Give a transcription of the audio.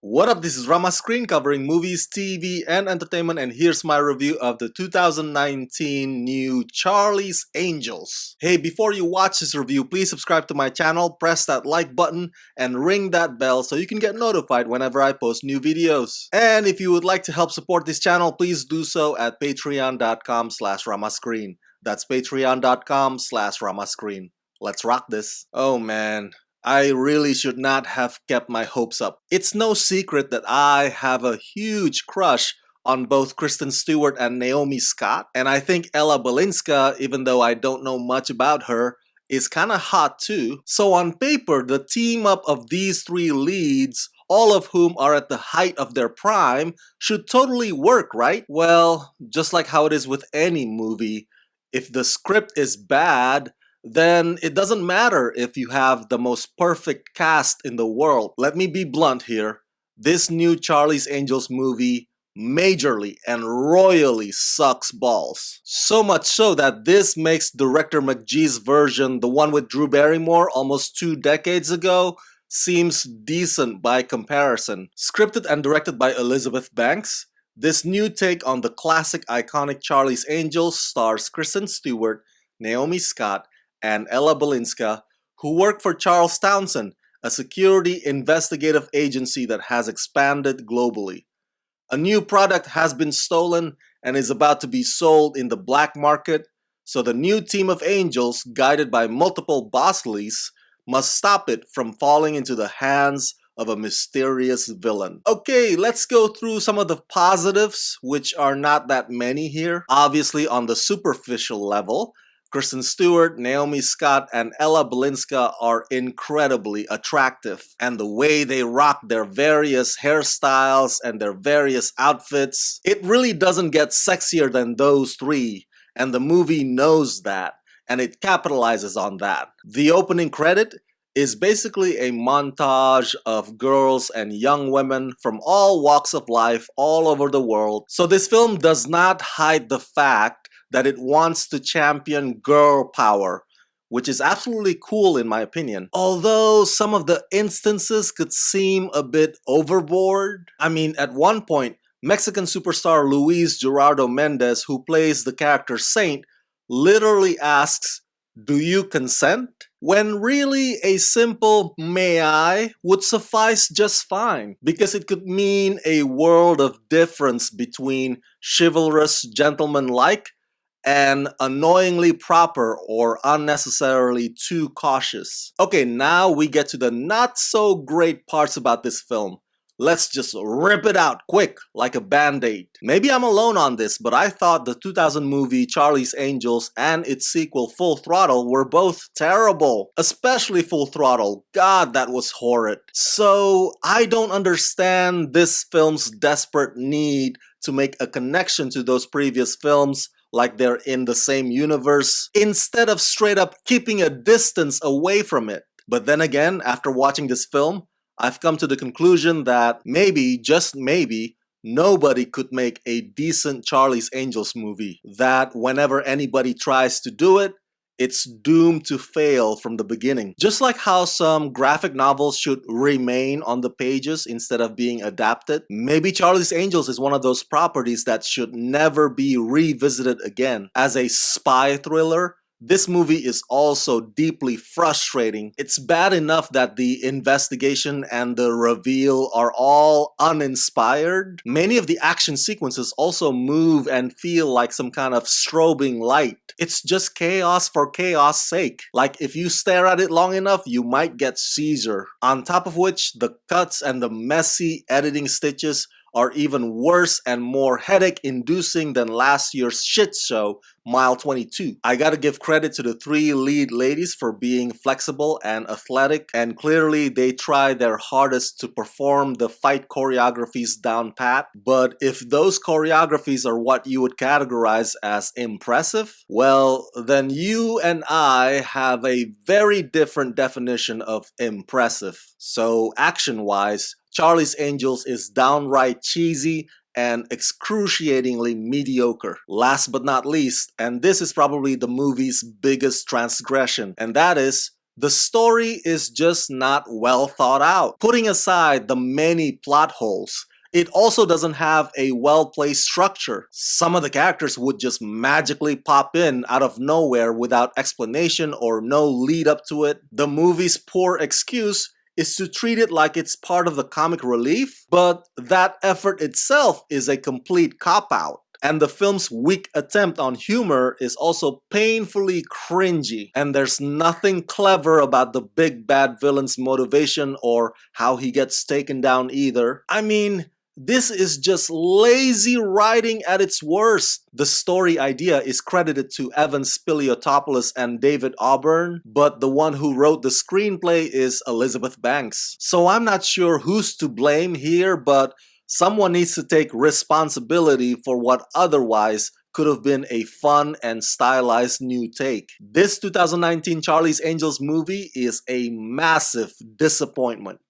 What up, this is Rama Screen covering movies, TV, and entertainment, and here's my review of the 2019 new Charlie's Angels. Hey, before you watch this review, please subscribe to my channel, press that like button, and ring that bell so you can get notified whenever I post new videos. And if you would like to help support this channel, please do so at patreon.com/ramascreen. That's patreon.com/ramascreen. Let's rock this. Oh man. I really should not have kept my hopes up. It's no secret that I have a huge crush on both Kristen Stewart and Naomi Scott, and I think Ella Balinska, even though I don't know much about her, is kinda hot too. So on paper, the team up of these three leads, all of whom are at the height of their prime, should totally work, right? Well, just like how it is with any movie, if the script is bad, then it doesn't matter if you have the most perfect cast in the world. Let me be blunt here. This new Charlie's Angels movie majorly and royally sucks balls. So much so that this makes Director McGee's version, the one with Drew Barrymore almost 2 decades ago, seems decent by comparison. Scripted and directed by Elizabeth Banks, this new take on the classic iconic Charlie's Angels stars Kristen Stewart, Naomi Scott, and Ella Balinska, who work for Charles Townsend, a security investigative agency that has expanded globally. A new product has been stolen and is about to be sold in the black market, so the new team of angels, guided by multiple Bosleys, must stop it from falling into the hands of a mysterious villain. Okay, let's go through some of the positives, which are not that many here. Obviously, on the superficial level, Kristen Stewart, Naomi Scott, and Ella Balinska are incredibly attractive. And the way they rock their various hairstyles and their various outfits, it really doesn't get sexier than those three. And the movie knows that, and it capitalizes on that. The opening credit is basically a montage of girls and young women from all walks of life all over the world. So this film does not hide the fact that it wants to champion girl power, which is absolutely cool in my opinion. Although some of the instances could seem a bit overboard. I mean, at one point, Mexican superstar Luis Gerardo Mendez, who plays the character Saint, literally asks, "Do you consent?" When really a simple "may I" would suffice just fine, because it could mean a world of difference between chivalrous gentleman-like and annoyingly proper or unnecessarily too cautious. Okay, now we get to the not so great parts about this film. Let's just rip it out quick, like a band-aid. Maybe I'm alone on this, but I thought the 2000 movie Charlie's Angels and its sequel Full Throttle were both terrible. Especially Full Throttle. God, that was horrid. So I don't understand this film's desperate need to make a connection to those previous films like they're in the same universe, instead of straight up keeping a distance away from it. But then again, after watching this film, I've come to the conclusion that maybe, just maybe, nobody could make a decent Charlie's Angels movie. That whenever anybody tries to do it, it's doomed to fail from the beginning. Just like how some graphic novels should remain on the pages instead of being adapted, maybe Charlie's Angels is one of those properties that should never be revisited again. As a spy thriller, this movie is also deeply frustrating. It's bad enough that the investigation and the reveal are all uninspired. Many of the action sequences also move and feel like some kind of strobing light. It's just chaos for chaos' sake. Like if you stare at it long enough, you might get seizure. On top of which, the cuts and the messy editing stitches are even worse and more headache-inducing than last year's shit show, Mile 22. I gotta give credit to the three lead ladies for being flexible and athletic, and clearly they try their hardest to perform the fight choreographies down pat. But if those choreographies are what you would categorize as impressive, well, then you and I have a very different definition of impressive. So action-wise, Charlie's Angels is downright cheesy and excruciatingly mediocre. Last but not least, and this is probably the movie's biggest transgression, and that is The story is just not well thought out. Putting aside the many plot holes, it also doesn't have a well-placed structure. Some of the characters would just magically pop in out of nowhere without explanation or no lead up to it. The movie's poor excuse is to treat it like it's part of the comic relief, but that effort itself is a complete cop-out. And the film's weak attempt on humor is also painfully cringy. And there's nothing clever about the big bad villain's motivation or how he gets taken down either. I mean, this is just lazy writing at its worst. The story idea is credited to Evan Spiliotopoulos and David Auburn, but the one who wrote the screenplay is Elizabeth Banks. So I'm not sure who's to blame here, but someone needs to take responsibility for what otherwise could have been a fun and stylized new take. This 2019 Charlie's Angels movie is a massive disappointment.